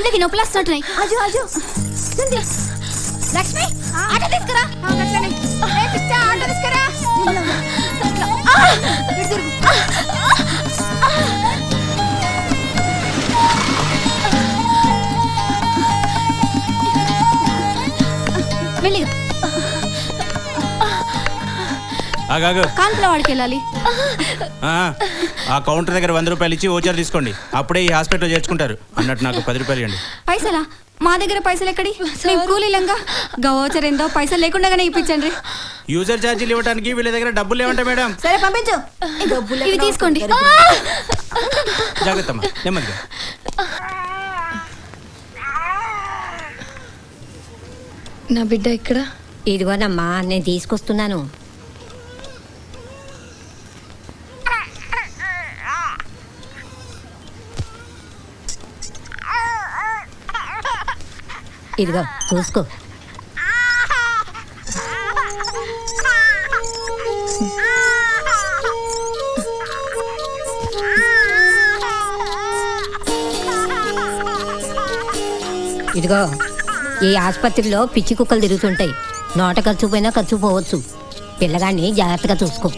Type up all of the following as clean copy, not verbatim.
కాళ్ళకి నొప్పులు వస్తున్నాయి. ఆజు ఆజు లక్ష్మి ఆటో తీసుకురా. ఆటో తీసుకురా. వెళ్ళి ఆగాగు. కాంతుల వాడికి వెళ్ళాలి. ఆ కౌంటర్ దగ్గర 100 రూపాయలు ఇచ్చి ఓచర్ తీసుకోండి. అప్పుడే ఈ హాస్పిటల్ చేర్చుకుంటారు. అన్నట్టు నాకు 10 రూపాయలు ఇవ్వండి. పైసలా? మా దగ్గర పైసలు ఎక్కడి? మేము కూలీలంగా గవోచర్ ఏందో పైసలు లేకుండానే ఇప్పించండి. యూజర్ ఛార్జీలు ఇవ్వడానికి వీళ్ళ దగ్గర డబ్బులు లేవంట మేడం. సరే పంపించు. ఇవి తీసుకోండి. జాగ్రత్తమ్మా, నెమ్మదిగా. నా బిడ్డ ఇక్కడ. ఇదిగోనమ్మా, నేను తీసుకొస్తున్నాను. ఇదిగో చూసుకో. ఇదిగో, ఈ ఆసుపత్రిలో పిచ్చి కుక్కలు తిరుగుతుంటాయి. నోట ఖర్చు పోయినా ఖర్చు పోవచ్చు. పిల్లగాన్ని జాగ్రత్తగా చూసుకో.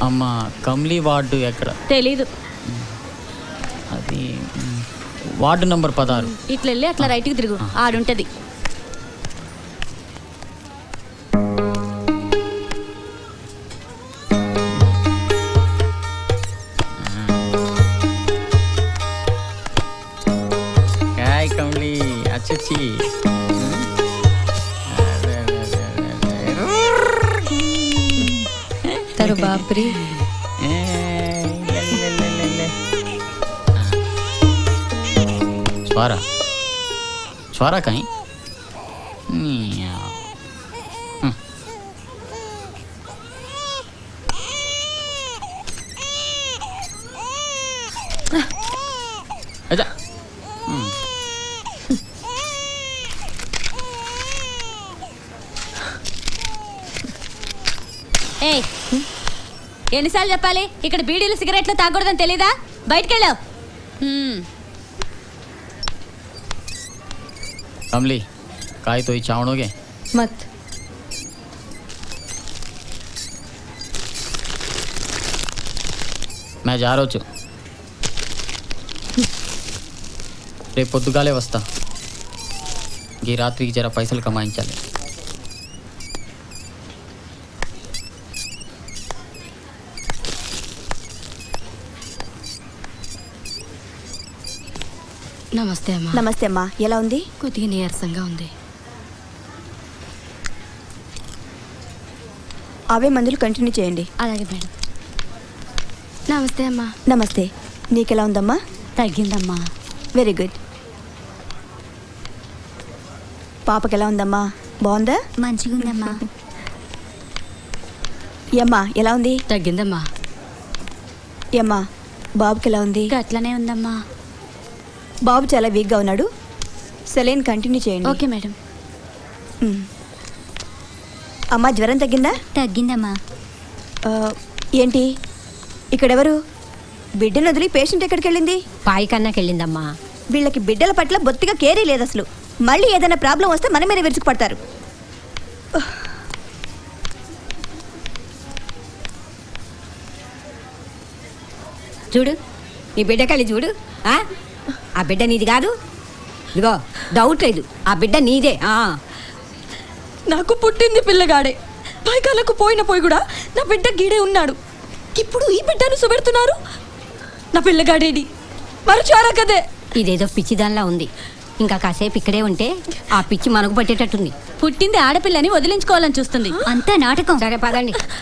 అమ్మ, కమ్లీ వార్డు ఎక్కడ? తెలీదు. అది వార్డు నంబర్ 16. ఇట్లా వెళ్ళి అట్లా రైట్కి తిరుగు, ఆడుంటది. హాయ్ కమ్లీ, అచ్చచ్చి. తరు బాప్రి. స్వారా స్వారా కहीं अच्छा ఏయ్, ఎన్నిసార్లు చెప్పాలి? ఇక్కడ బీడీలు సిగరెట్లు తాగకూడదని తెలీదా? బయటకెళ్ళావు. कमली, काय तो ही चावड़ोगे? मत. मैं जा रहा हूँ. రేపు పొద్దుగాలే వస్తా. ఈ రాత్రికి జర పైసలు కమాయించాలి. నమస్తే అమ్మా. నమస్తే అమ్మా, ఎలా ఉంది? కొద్దిగా నీరసంగా ఉంది. అవే మందులు కంటిన్యూ చేయండి. అలాగే మేడం. నమస్తే అమ్మా. నమస్తే. నీకెలా ఉందమ్మా? తగ్గిందమ్మా. Very good. పాపకి ఎలా ఉందమ్మా? బాగుందా? మంచిగా ఉందమ్మా. ఏమ్మా ఎలా ఉంది? తగ్గిందమ్మా. ఏమ్మా బాబుకి ఎలా ఉంది? అట్లనే ఉందమ్మా. బాబు చాలా వీక్గా ఉన్నాడు. సెలైన్ కంటిన్యూ చేయండి. Okay madam. అమ్మా జ్వరం తగ్గిందా? తగ్గిందమ్మా. ఏంటి ఇక్కడెవరు? బిడ్డను వదిలి పేషెంట్ ఎక్కడికి వెళ్ళింది? పాయి కన్నాకి వెళ్ళిందమ్మా. వీళ్ళకి బిడ్డల పట్ల బొత్తిగా కేరీ లేదు అసలు. మళ్ళీ ఏదైనా ప్రాబ్లం వస్తే మన మీద విరుచుకుపడతారు. చూడు, నీ బిడ్డ కలి చూడు. ఆ బిడ్డ నీది కాదు. ఇదిగో, డౌట్ లేదు, ఆ బిడ్డ నీదే. నాకు పుట్టింది పిల్లగాడే. పైకాలకు పోయిన పోయి కూడా నా బిడ్డ గీడే ఉన్నాడు. ఇప్పుడు ఈ బిడ్డను సుబెడుతున్నారు. నా పిల్లగాడేడి మరచారా కదే. ఇదేదో పిచ్చిదానిలా ఉంది. ఇంకా కాసేపు ఇక్కడే ఉంటే ఆ పిచ్చి మనకు పట్టేటట్టుంది. పుట్టింది ఆడపిల్లని వదిలించుకోవాలని చూస్తుంది. అంతా నాటకం. సరే పదండి.